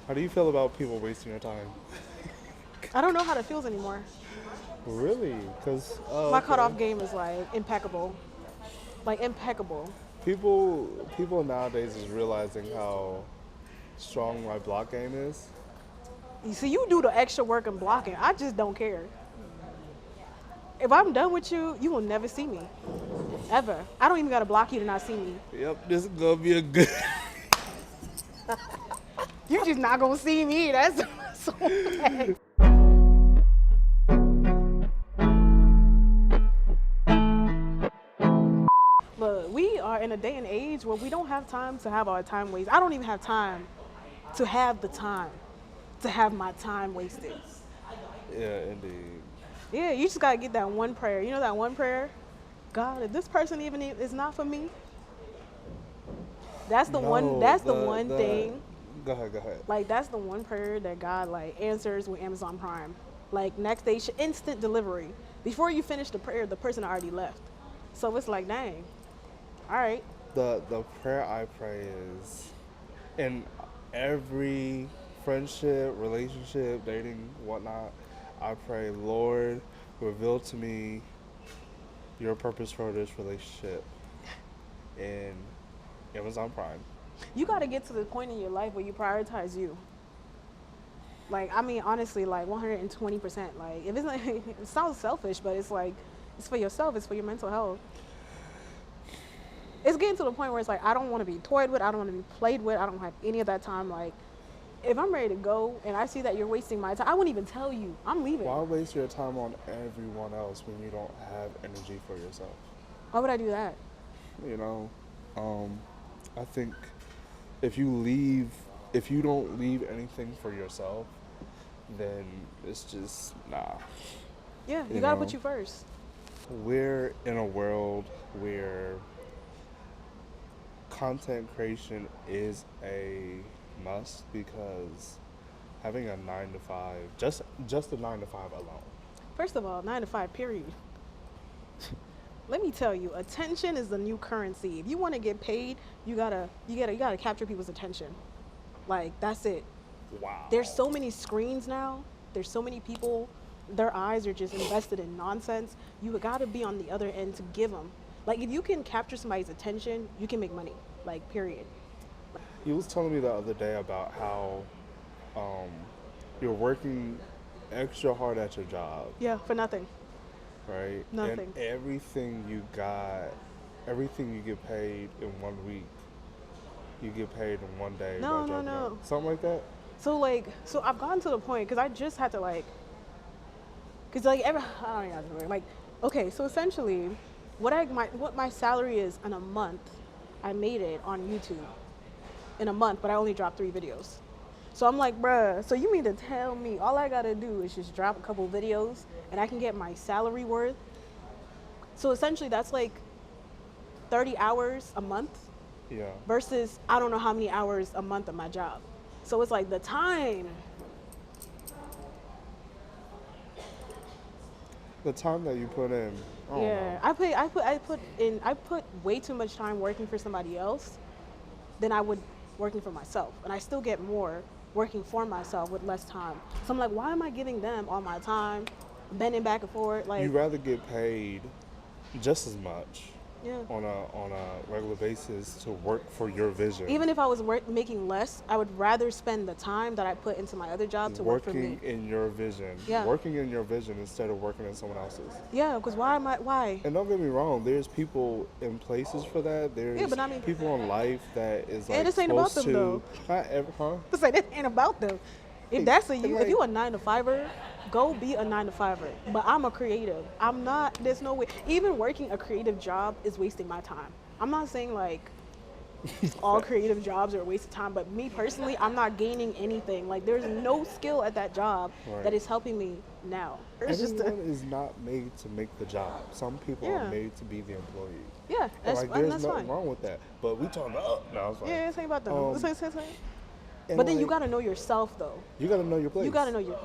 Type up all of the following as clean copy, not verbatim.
How do you feel about people wasting your time? I don't know how that feels anymore. Really? Because, oh, My okay. cutoff game is like impeccable. Like impeccable. People nowadays is realizing how strong my block game is. You see, you do the extra work and blocking. I just don't care. If I'm done with you, you will never see me. Ever. I don't even gotta block you to not see me. Yep, this is gonna be a good. You just not gonna see me. That's so bad. But we are in a day and age where we don't have time to have our time wasted. I don't even have time to have the time to have my time wasted. Yeah, indeed. Yeah, you just gotta get that one prayer. You know that one prayer? God, if this person even is not for me, that's the one. No, That's the one the. thing. Go ahead, go ahead. Like that's the one prayer that God like answers with Amazon Prime. Like next day, instant delivery. Before you finish the prayer, the person already left. So it's like, dang. All right. The prayer I pray is in every friendship, relationship, dating, whatnot. I pray, Lord, reveal to me your purpose for this relationship in Amazon Prime. You got to get to the point in your life where you prioritize you. Like, I mean, honestly, like 120%. Like, if it's like, it sounds selfish, but it's like, it's for yourself, it's for your mental health. It's getting to the point where it's like, I don't want to be toyed with, I don't want to be played with, I don't have any of that time. Like, if I'm ready to go and I see that you're wasting my time, I wouldn't even tell you. I'm leaving. Why waste your time on everyone else when you don't have energy for yourself? Why would I do that? You know, I think if you leave, if you don't leave anything for yourself, then it's just nah. Yeah, you You got to know, put you first. we're in a world where content creation is a must because having a 9 to 5, just a 9 to 5 alone. First of all, 9 to 5, period. Let me tell you, attention is the new currency. If you want to get paid, you gotta capture people's attention. Like that's it. Wow. There's so many screens now. There's so many people. Their eyes are just invested in nonsense. You gotta be on the other end to give them. Like if you can capture somebody's attention, you can make money. Like period. You was telling me the other day about how um, you're working extra hard at your job, Yeah, for nothing. right? And Nothing. everything you get paid in 1 week, you get paid in 1 day by No, no, jumping up. no. Something like that? So I've gotten to the point because I just had to like, because like every I don't even know how to like, okay, so essentially, what my salary is in a month, I made it on YouTube in a month, but I only dropped 3 videos. So I'm like, bruh, so you mean to tell me all I gotta do is just drop a couple videos and I can get my salary worth? So essentially, that's like 30 hours a month Yeah. versus I don't know how many hours a month of my job. So it's like the time. The time that you put in, I don't Yeah, know. I put way too much time working for somebody else than I would working for myself, and I still get more working for myself with less time. So I'm like, why am I giving them all my time, bending back and forth? Like, You'd rather get paid just as much yeah. on a regular basis to work for your vision. Even if I was making less, I would rather spend the time that I put into my other job to work for me. Working in your vision. Yeah. Working in your vision instead of working in someone else's. Yeah, because why? And don't get me wrong, there's people in places for that. There's Yeah, but I mean, people in life that is like this ain't about supposed them, to though. not ever, huh? To say this ain't about them. If Like, you a 9 to 5er, go be a 9 to 5er. But I'm a creative. I'm not. There's no way. Even working a creative job is wasting my time. I'm not saying like all creative jobs are a waste of time, but me personally, I'm not gaining anything. Like there's no skill at that job Right. that is helping me now. It's just everyone is not made to make the job. Some people Yeah. are made to be the employee. yeah, And like there's that's nothing fine. wrong with that. But we talking about no, it's fine. Yeah, it's ain't about them. Um, And But then you like, gotta know yourself though. you gotta know your place. You gotta know your.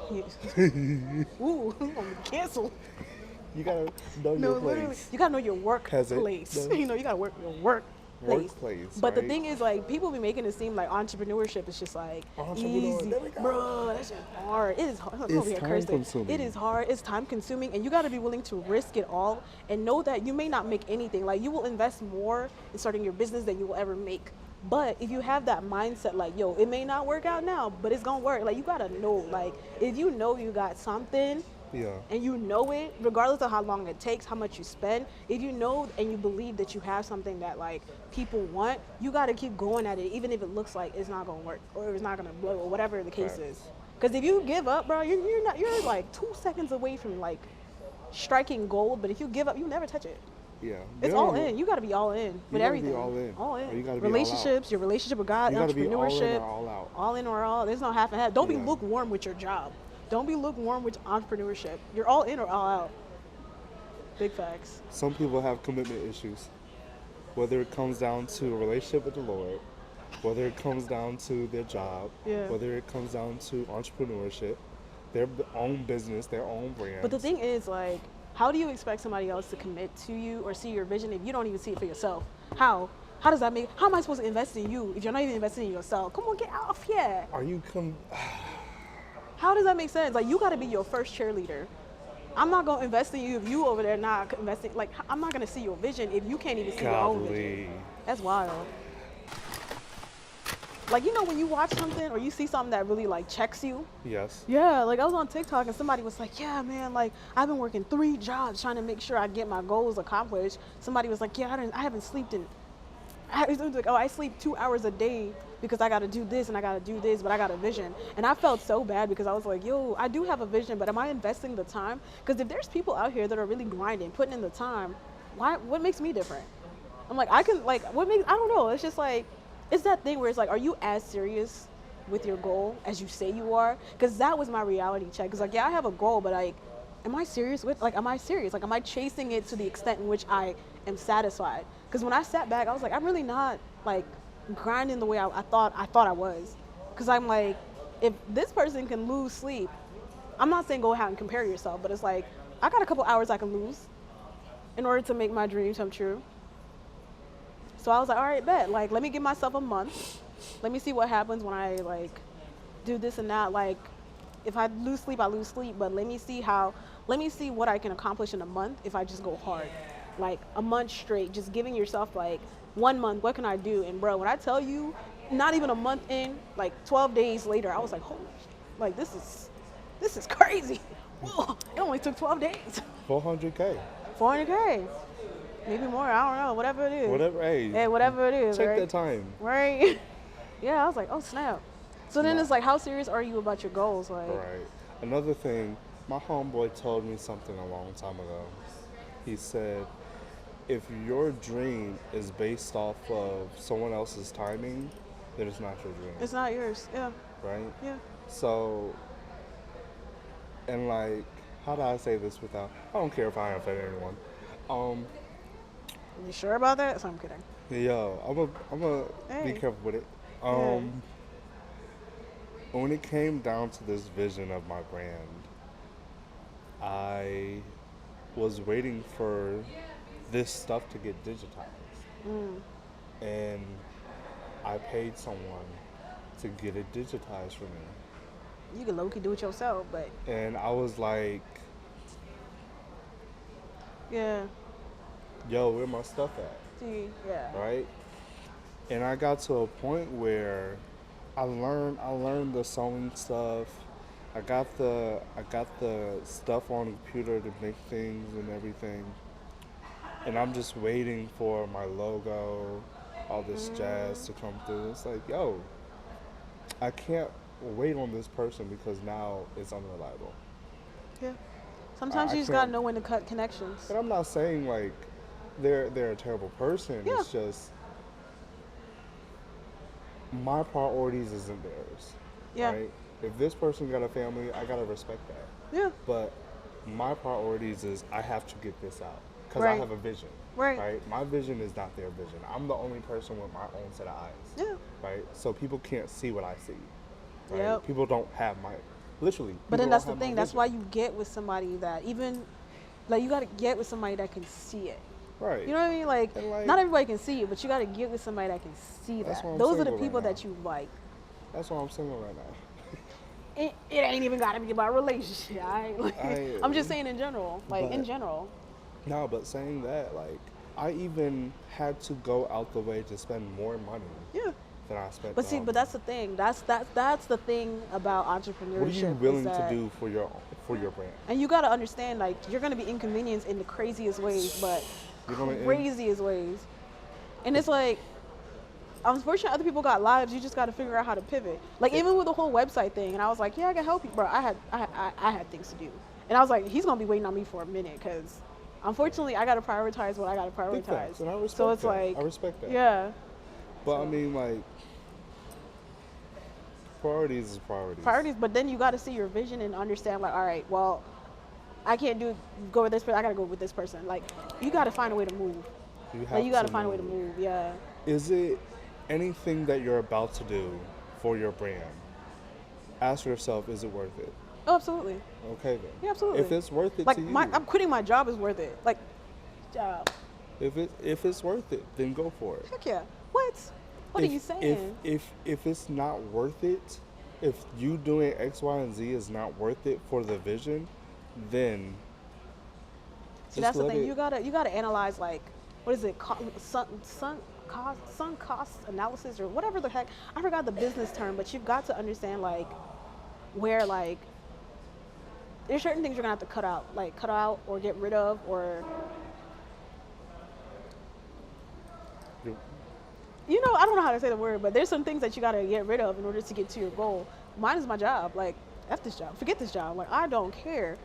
Ooh, I'm gonna be canceled. You gotta know No, your literally, place. you gotta know your Peasant. workplace. No. You know, you gotta work your work workplace, But the right? thing is, like, people be making it seem like entrepreneurship is just like Entrepreneur, easy, there we go. bro. That's just hard. It is hard. I'm over It's here time cursing. consuming. It is hard. It's time consuming, and you got to be willing to risk it all and know that you may not make anything. Like, you will invest more in starting your business than you will ever make. But if you have that mindset, like, yo, it may not work out now, but it's gonna work. Like, you gotta know, like, if you know you got something Yeah. and you know it, regardless of how long it takes, how much you spend, if you know and you believe that you have something that like people want, you got to keep going at it, even if it looks like it's not going to work or it's not going to blow or whatever the case is. Because if you give up, bro, you're like 2 seconds away from like striking gold. But if you give up, you never touch it. Yeah. It's all in. You got to be all in with everything. All in. All in. Or you gotta be Relationships, your relationship with God, you gotta be all in entrepreneurship, or all out. all in or all. There's no half and half. Don't be Yeah. lukewarm with your job. Don't be lukewarm with entrepreneurship. You're all in or all out. Big facts. Some people have commitment issues, whether it comes down to a relationship with the Lord, whether it comes down to their job, Yeah. whether it comes down to entrepreneurship, their own business, their own brand. But the thing is, like, how do you expect somebody else to commit to you or see your vision if you don't even see it for yourself? How? How does that make? How am I supposed to invest in you if you're not even investing in yourself? Come on, get off here. Are you How does that make sense? Like, you got to be your first cheerleader. I'm not gonna invest in you if you over there not investing. Like, I'm not gonna see your vision if you can't even see your own vision. That's wild. Like, you know, when you watch something or you see something that really like checks you. Yes. Yeah, like I was on TikTok and somebody was like, yeah, man, like I've been working 3 jobs trying to make sure I get my goals accomplished. Somebody was like, yeah, I haven't slept in. It was like, oh, I sleep 2 hours a day because I got to do this and I got to do this, but I got a vision. And I felt so bad because I was like, yo, I do have a vision, but am I investing the time? Because if there's people out here that are really grinding, putting in the time, what makes me different? I'm like, I don't know. It's just like, it's that thing where it's like, are you as serious with your goal as you say you are? Because that was my reality check. Because like, yeah, I have a goal, but like, am I serious? Like, am I chasing it to the extent in which I am satisfied? Because when I sat back, I was like, I'm really not like grinding the way I thought I was. Because I'm like, if this person can lose sleep, I'm not saying go out and compare yourself, but it's like, I got a couple hours I can lose in order to make my dreams come true. So I was like, all right, bet. Like, let me give myself a month. Let me see what happens when I like do this and that. Like, if I lose sleep, I lose sleep. But let me see what I can accomplish in a month if I just go hard. Like a month straight, just giving yourself like 1 month, what can I do? And bro, when I tell you, not even a month in, like 12 days later, I was like, holy, like this is crazy. Whoa, it only took 12 days. 400K. 400K. Maybe more, I don't know, whatever it is. Whatever, hey. Yeah, whatever it is, Take right? that time. Right? Yeah, I was like, oh snap. So then it's like, how serious are you about your goals? Like, Right. Another thing, my homeboy told me something a long time ago. He said, if your dream is based off of someone else's timing, then it's not your dream. it's not yours. Yeah, Right? yeah. So, and like, how do I say this without, I don't care if I offend anyone. You sure about that? So I'm kidding. Yo, I'm a be Hey. careful with it. When it came down to this vision of my brand, I was waiting for this stuff to get digitized. And I paid someone to get it digitized for me. You can low-key do it yourself, but And I was like, yeah. yo, where my stuff at? See, yeah. Right? And I got to a point where I learned the sewing stuff. I got the stuff on the computer to make things and everything. And I'm just waiting for my logo, all this jazz to come through. It's like, yo, I can't wait on this person because now it's unreliable. Yeah. Sometimes I you just gotta can't- know when to cut connections. And I'm not saying like they're a terrible person. Yeah. It's just my priorities isn't theirs. Yeah. Right? If this person got a family, I gotta respect that. Yeah. But my priorities is I have to get this out because I Right. have a vision. Right. My vision is not their vision. I'm the only person with my own set of eyes. Yeah. Right. So people can't see what I see. Right. Yep. People don't have my literally. But then people that's don't the have my thing. That's vision. why you get with somebody that even, like, you gotta get with somebody that can see it. Right. You know what I mean? Like, And like not everybody can see it, but you got to get with somebody that can see that's that. why I'm Those are the single right people now. that you like. That's why I'm single right now. It ain't even got to be about a relationship. I'm just saying in general. Like, in But general. no, but saying that, like, I even had to go out the way to spend more money Yeah. than I spent But see, on. but that's the thing. That's the thing about entrepreneurship. What are you is willing to that- do for your brand? And you got to understand, like, you're going to be inconvenienced in the craziest ways, but You're gonna craziest ways. And it's like, unfortunately, other people got lives. You just got to figure out how to pivot. Like, even with the whole website thing, and I was like, yeah, I can help you, bro. I had things to do, and I was like, he's gonna be waiting on me for a minute because, unfortunately, I got to prioritize what I got to Big prioritize. facts, and I respect So it's that. like, I respect that. yeah. But I mean, like, priorities is priorities. Priorities, but then you got to see your vision and understand, like, all right, well, I can't go with this person. I got to go with this person. Like, you got to find a way to move. You got to find a way to move. Yeah. Is it anything that you're about to do for your brand? Ask yourself, is it worth it? Oh, absolutely. Okay then. Yeah, absolutely. If it's worth it Like, to you, I'm quitting my job is worth it. Like, job. if it's worth it, then go for it. Heck yeah. What? What are you saying? If it's not worth it, if you doing X, Y, and Z is not worth it for the vision, then See, that's the thing. You gotta analyze, like, what is it? Sunk cost analysis or whatever the heck. I forgot the business term, but you've got to understand, like, where, like, there's certain things you're gonna have to cut out or get rid of, or I don't know how to say the word, but there's some things that you gotta get rid of in order to get to your goal. Mine is my job. Like, F this job. Forget this job. Like, I don't care.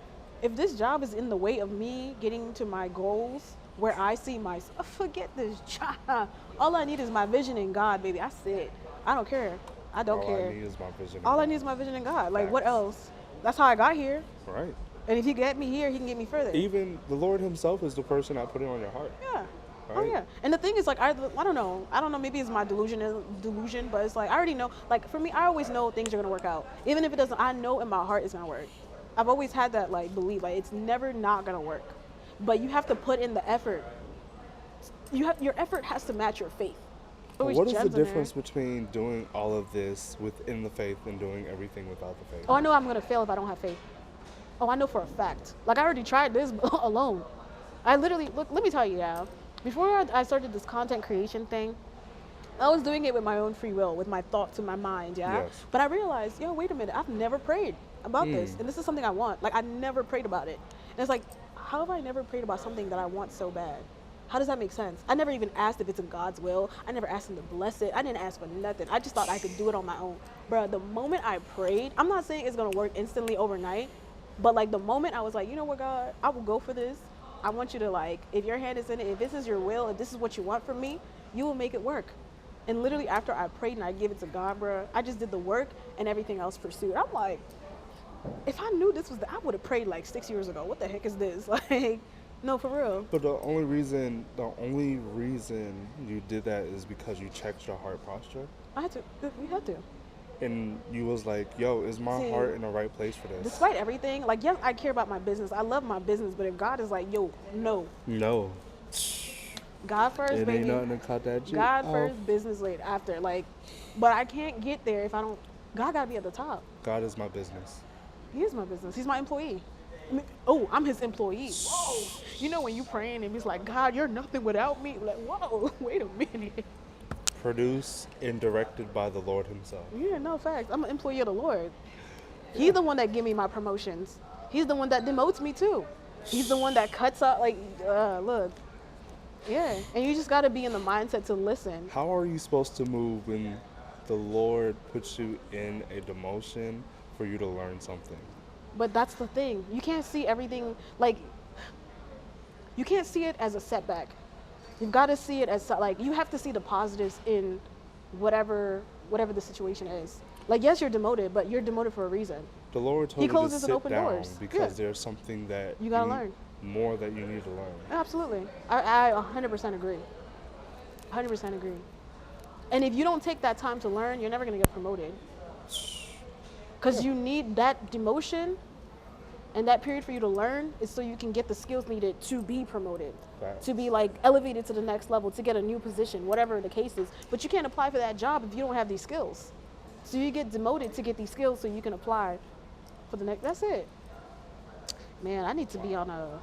If this job is in the way of me getting to my goals, where I see myself, forget this job. All I need is my vision in God, baby. That's it. I don't care. I don't care. All I need is my vision. All I need is my vision in God. Like, what else? That's how I got here. Right. And if he get me here, he can get me further. Even the Lord Himself is the person that put it on your heart. Yeah. Right? Oh yeah. And the thing is, like, I don't know. Maybe it's my delusion, but it's like, I already know. Like, for me, I always know things are gonna work out. Even if it doesn't, I know in my heart it's gonna work. I've always had that, like, belief. Like, it's never not gonna work. But you have to put in the effort. Your effort has to match your faith. What is the difference between doing all of this within the faith and doing everything without the faith? Oh, I know I'm gonna fail if I don't have faith. Oh, I know for a fact. Like, I already tried this alone. I literally, look, let me tell you, yeah. Before I started this content creation thing, I was doing it with my own free will, with my thoughts in my mind, yeah? Yes. But I realized, wait a minute, I've never prayed about this. And this is something I want. Like, I never prayed about it. And it's like, how have I never prayed about something that I want so bad? How does that make sense? I never even asked if it's in God's will. I never asked him to bless it. I didn't ask for nothing. I just thought I could do it on my own. Bruh, the moment I prayed, I'm not saying it's gonna work instantly overnight, but like the moment I was like, you know what, God, I will go for this. I want you to, like, if your hand is in it, if this is your will, if this is what you want from me, you will make it work. And literally after I prayed and I gave it to God, bruh, I just did the work and everything else pursued. I'm like, if I knew this was I would have prayed like 6 years ago. What the heck is this? Like, no, for real. But the only reason you did that is because you checked your heart posture. I had to. We had to. And you was like, yo, is my heart in the right place for this? Despite everything, like, yes, I care about my business. I love my business, but if God is like, yo, no. No. God first, it baby. Ain't nothing to cut that G. God first, business later after. Like, but I can't get there if I don't. God gotta be at the top. God is my business. He is my business. He's my employee. I'm his employee. Whoa. You know when you praying and he's like, God, you're nothing without me. Like, whoa, wait a minute. Produced and directed by the Lord Himself. Yeah, no, facts. I'm an employee of the Lord. He's the one that give me my promotions. He's the one that demotes me too. He's the one that cuts out, like, look. Yeah, and you just got to be in the mindset to listen. How are you supposed to move when the Lord puts you in a demotion for you to learn something? But that's the thing. You can't see everything, like, you can't see it as a setback. You've got to see it as, like, you have to see the positives in whatever the situation is. Like, yes, you're demoted, but you're demoted for a reason. The Lord told He you closes to and sit open down doors. because there's something that you gotta learn. More that you need to learn. Absolutely. I 100% agree. 100% agree. And if you don't take that time to learn, you're never going to get promoted. Because you need that demotion And that period for you to learn is so you can get the skills needed to be promoted, Facts. to be like elevated to the next level, to get a new position, whatever the case is. But you can't apply for that job if you don't have these skills. So you get demoted to get these skills so you can apply for the next. That's it. Man, I need to be on a,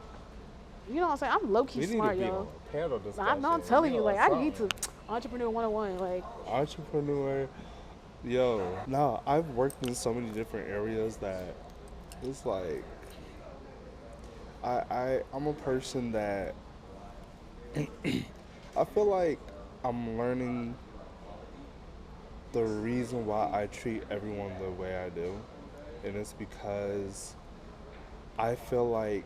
you know what I'm saying? I'm low key We need smart, to be yo. on a panel discussion. I'm telling you, like, I need to, something. entrepreneur 101, like, Entrepreneur. Yo, no, I've worked in so many different areas that it's like I'm a person that I feel like I'm learning the reason why I treat everyone the way I do. And it's because I feel like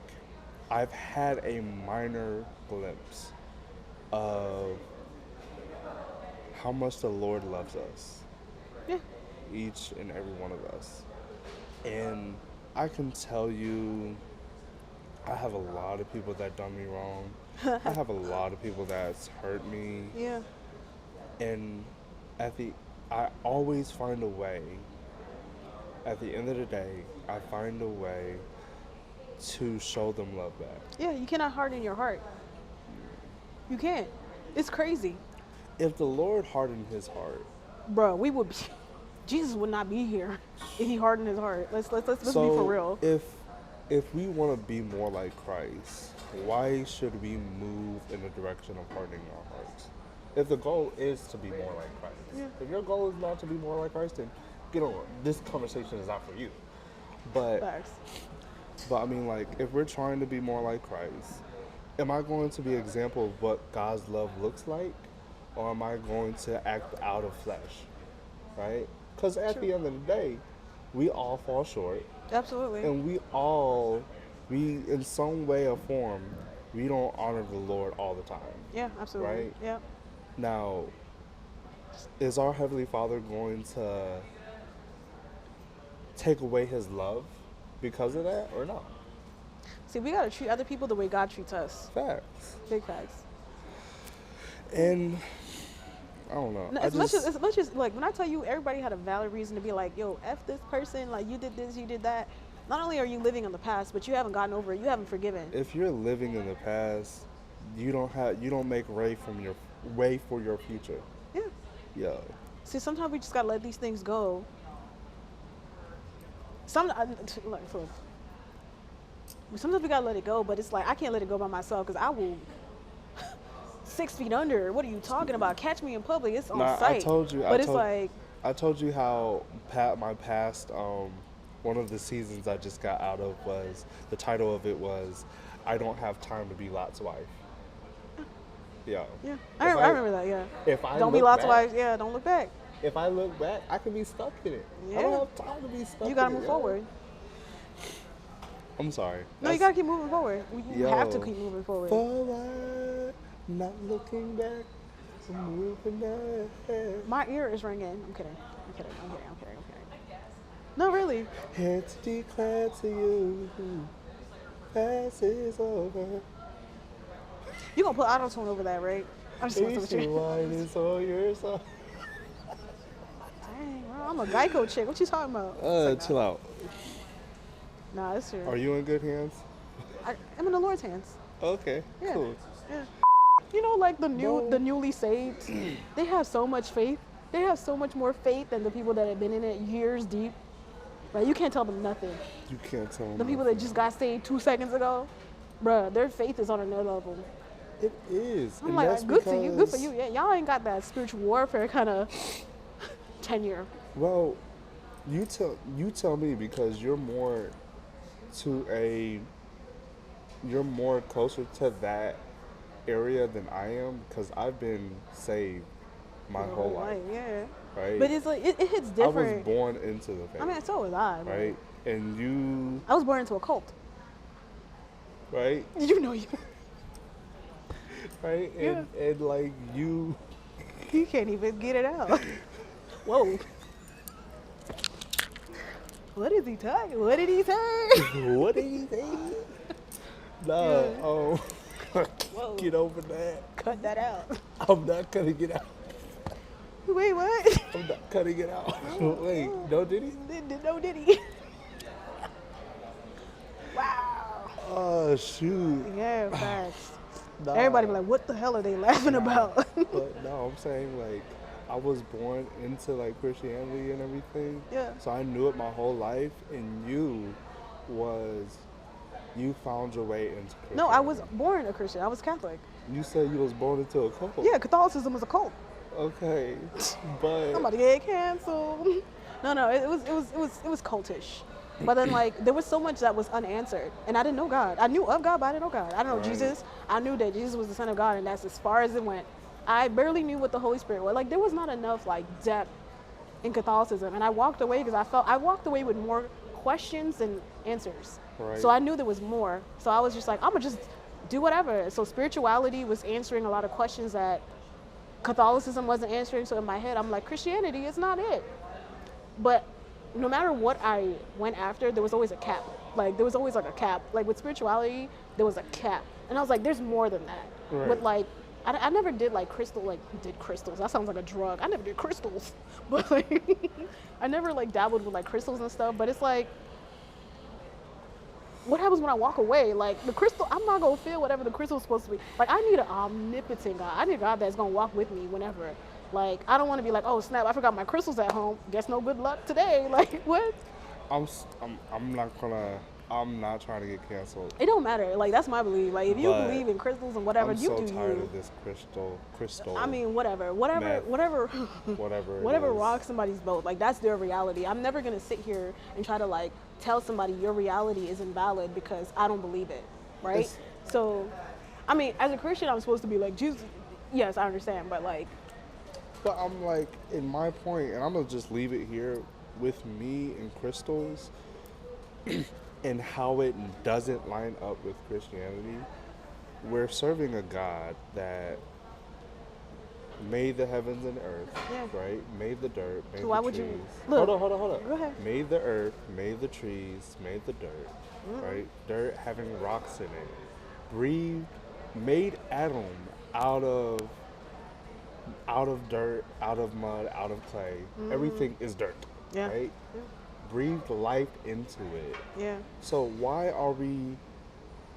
I've had a minor glimpse of how much the Lord loves us, yeah. each and every one of us. And I can tell you, I have a lot of people that done me wrong. I have a lot of people that's hurt me. Yeah. And I always find a way. At the end of the day, I find a way to show them love back. Yeah, you cannot harden your heart. You can't. It's crazy. If the Lord hardened his heart, Bro, we would be, Jesus would not be here if he hardened his heart. Let's be so for real. if we want to be more like Christ, why should we move in the direction of hardening our hearts? If the goal is to be more like Christ, Yeah. if your goal is not to be more like Christ, then get on. This conversation is not for you. Facts. But I mean, like, if we're trying to be more like Christ, am I going to be an example of what God's love looks like? Or am I going to act out of flesh? Right? Because at the end of the day, we all fall short. Absolutely. And we in some way or form, we don't honor the Lord all the time. Yeah, absolutely. Right? Yeah. Now, is our Heavenly Father going to take away his love because of that or not? See, we gotta treat other people the way God treats us. Facts. Big facts. And I don't know. No, as much as like when I tell you everybody had a valid reason to be like, yo, F this person, like you did this, you did that. Not only are you living in the past, but you haven't gotten over it. You haven't forgiven. If you're living in the past, you don't make way for your future. Yeah. Yo. See, sometimes we just gotta let these things go. Sometimes we gotta let it go, but it's like I can't let it go by myself because I will 6 feet under. What are you talking about? Catch me in public. It's on sight. I told you. But it's like I told you how my past one of the seasons I just got out of was the title of it was I Don't Have Time to Be Lot's Wife. Yeah. Yeah. I remember that. Yeah. If I don't be Lot's wife. Yeah. Don't look back. If I look back, I could be stuck in it. Yeah. I don't have time to be stuck. You gotta in move it. forward. I'm sorry. No, you gotta keep moving forward. You have to Yo. keep moving forward. Forward, not looking back, moving ahead. My ear is ringing. I'm kidding. No, really. Here to declare to you, past is over. You gonna put auto-tune over that, right? I'm just messing with Each you. wine is all yours. Dang, bro, I'm a Geico chick. What you talking about? Chill out. Nah, it's true. Are you in good hands? I'm in the Lord's hands. Okay, Yeah. cool. Yeah. You know, like the No. newly saved, they have so much faith. They have so much more faith than the people that have been in it years deep. Like you can't tell them nothing. You can't tell me. The people that just got saved 2 seconds ago, bruh, their faith is on another level. It is. I'm and like, that's good for you, good for because- you. Yeah, y'all ain't got that spiritual warfare kind of tenure. Well, you tell me because you're more closer to that area than I am because I've been saved my whole life, Yeah. right? But it's like it hits I was different. born into the faith, I mean, so was I. but right? And you, I was born into a cult. right? You know you. Right? Yeah. And like you, You can't even get it out. Whoa. What is he talking? What did he say? what did you think? No, Whoa. get over that. Cut that out. I'm not cutting it out. Wait, what? I'm not cutting it out. Wait, no, did he? No, did he? Wow. shoot. Yeah, facts. Nah. Everybody be like, what the hell are they laughing about? But no, I'm saying like I was born into like Christianity and everything. Yeah. So I knew it my whole life, and you found your way into Christianity. No, I was born a Christian. I was Catholic. You said you was born into a cult. Yeah, Catholicism was a cult. Okay, but I'm about to get canceled. No, it was cultish. But then like there was so much that was unanswered, and I didn't know God. I knew of God, but I didn't know God. I didn't know Right. Jesus. I knew that Jesus was the Son of God, and that's as far as it went. I barely knew what the Holy Spirit was. Like there was not enough like depth in Catholicism, and I walked away because I walked away with more questions than answers. Right. So I knew there was more. So I was just like, I'm gonna just do whatever. So spirituality was answering a lot of questions that Catholicism wasn't answering. So in my head, I'm like, Christianity is not it. But no matter what I went after, there was always a cap. Like there was always like a cap. Like with spirituality, there was a cap, and I was like, there's more than that. Right. With like, I never did like did crystals. That sounds like a drug. I never did crystals, but like, I never like dabbled with like crystals and stuff. But it's like, what happens when I walk away? Like the crystal, I'm not gonna feel whatever the crystal's supposed to be. Like I need an omnipotent God. I need a God that's gonna walk with me whenever. Like I don't want to be like, oh snap, I forgot my crystals at home. Guess no good luck today. Like what? I'm not trying to get canceled. It don't matter. Like that's my belief. Like if you But believe in crystals and whatever, I'm you so do tired you. of this crystal. I mean, whatever, Meth. whatever whatever. rocks somebody's boat. Like that's their reality. I'm never gonna sit here and try to like tell somebody your reality is invalid because I don't believe it, right? It's- So, I mean, as a Christian, I'm supposed to be like Jesus. Yes, I understand, but like, But I'm like, in my point, and I'm gonna just leave it here with me and crystals, and how it doesn't line up with Christianity. We're serving a God that made the heavens and earth, Yeah. right? Made the dirt, made So why the would you- trees. look, Hold on. go ahead. Made the earth, made the trees, made the dirt, right? Dirt having rocks in it. Breathed, made Adam out of dirt, out of mud, out of clay. Everything is dirt, Yeah. right? Breathed life into it. yeah, So why are we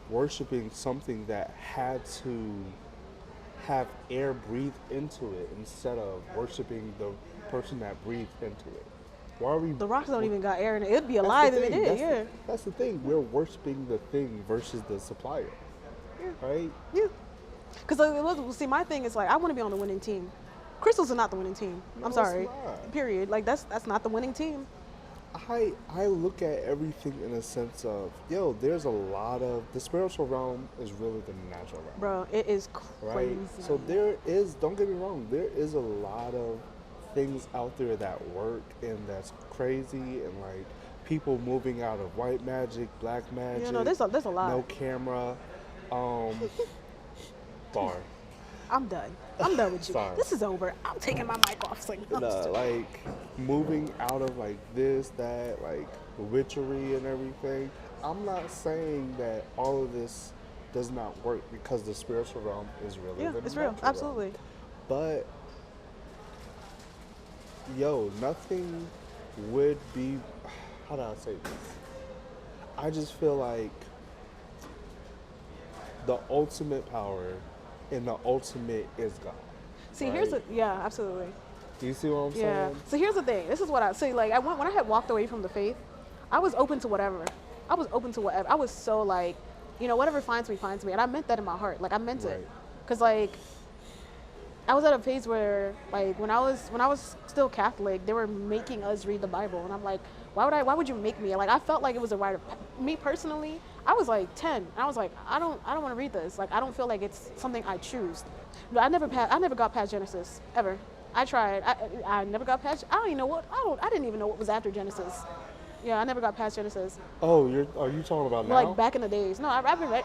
worshiping something that had to have air breathed into it instead of worshiping the person that breathed into it? Why are we? the rocks don't even got air in it. It'd be That's the alive if it thing, did. that's Yeah, the- that's the thing. We're worshiping the thing versus the supplier, right? yeah. Because see, my thing is like I want to be on the winning team. Crystals are not the winning team. No, I'm it's sorry. not. Period. Like that's not the winning team. I look at everything in a sense of, yo, there's a lot of, the spiritual realm is really the natural realm. Bro, it is Right? crazy. So there is, don't get me wrong, there is a lot of things out there that work and that's crazy, and like people moving out of white magic, black magic. You know, there's a lot. No camera. Bar. I'm done. I'm done with you. Sorry. This is over. I'm taking my mic off. It's like, Like moving out of like this, that, like witchery and everything. I'm not saying that all of this does not work because the spiritual realm is really yeah, the it's real. natural Absolutely. realm. But yo, nothing would be, how do I say this? I just feel like the ultimate power and the ultimate is God. See, right? here's yeah, absolutely. Do you see what I'm Yeah. saying? So here's the thing. This is what I say. Like, when I had walked away from the faith, I was open to whatever. I was open to whatever. I was so like, whatever finds me, and I meant that in my heart. Like, I meant it, Right. because like, I was at a phase where like when I was still Catholic, they were making us read the Bible, and I'm like, why would you make me? Like, I felt like it was a right of me personally. I was like 10. And I was like, I don't want to read this. Like, I don't feel like it's something I choose. But I never got past Genesis ever. I tried. I never got past. I don't even know what. I didn't even know what was after Genesis. Yeah, I never got past Genesis. Oh, are you talking about now? Like back in the days. No, I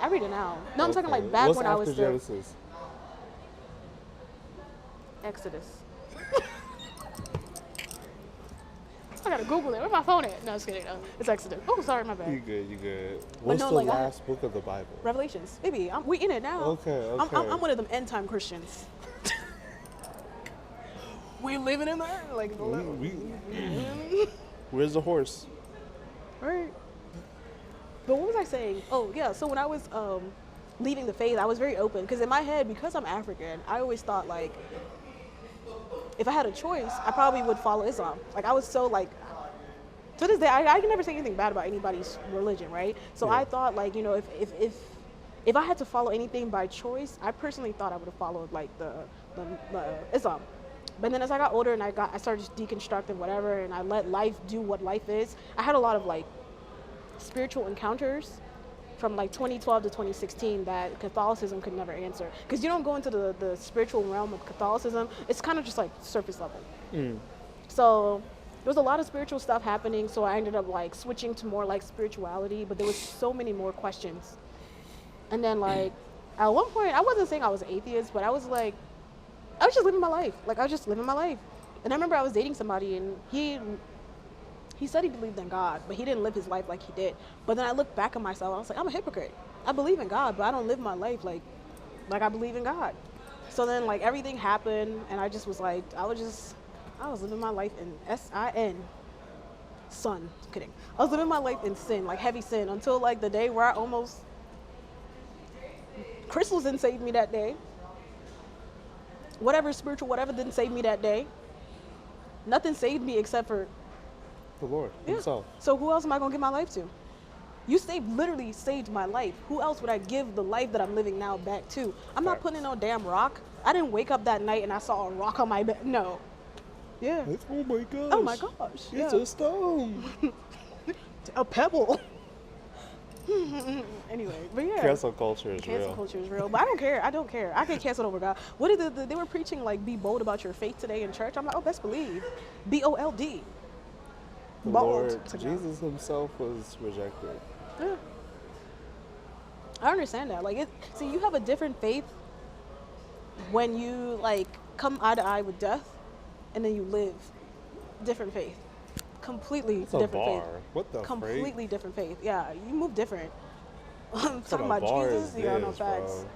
read it now. No, I'm talking like back What's when I was after still Genesis? Exodus. I gotta Google it. Where's my phone at? No, just kidding. No, it's Exodus. Oh, sorry, my You bad. good. What's no, the like, last book of the Bible? Revelations. Maybe we in it now. Okay. I'm one of them end time Christians. We living in there like the Where's the horse? right. But what was I saying? Oh yeah. So when I was leaving the faith, I was very open because in my head, because I'm African, I always thought like if I had a choice, I probably would follow Islam. Like I was so like to this day, I can never say anything bad about anybody's religion, right? So Yeah. I thought like if I had to follow anything by choice, I personally thought I would have followed like the Islam. But then as I got older and I started deconstructing whatever, and I let life do what life is. I had a lot of like spiritual encounters from like 2012 to 2016 that Catholicism could never answer. Because you don't go into the spiritual realm of Catholicism, it's kind of just like surface level. Mm. So there was a lot of spiritual stuff happening, so I ended up like switching to more like spirituality, but there was so many more questions. And then like at one point, I wasn't saying I was an atheist, but I was just living my life. Like I was just living my life. And I remember I was dating somebody and he said he believed in God, but he didn't live his life like he did. But then I looked back at myself, and I was like, I'm a hypocrite. I believe in God, but I don't live my life like I believe in God. So then like everything happened, and I just was like, I was living my life in sin. Son, kidding. I was living my life in sin, like heavy sin, until like the day where crystals didn't save me that day. Whatever spiritual, whatever didn't save me that day. Nothing saved me except for The Lord Himself. So who else am I gonna give my life to? You literally saved my life. Who else would I give the life that I'm living now back to? I'm not putting in no damn rock. I didn't wake up that night and I saw a rock on my bed. No. Yeah. Oh my gosh. Oh my gosh. It's a stone. A pebble. Anyway, but yeah. Cancel culture is Cancel real. culture is real, but I don't care. I don't care. I get canceled over God. What did they were preaching like be bold about your faith today in church? I'm like, oh, best believe, BOLD. The Bold Lord to God. Jesus Himself was rejected. Yeah. I understand that. Like, see, you have a different faith when you like come eye to eye with death, and then you live different faith. Completely It's a different bar. faith. What the Completely different faith. Yeah, you move different. What Talking a about bar Jesus, is you got no this, facts. bro?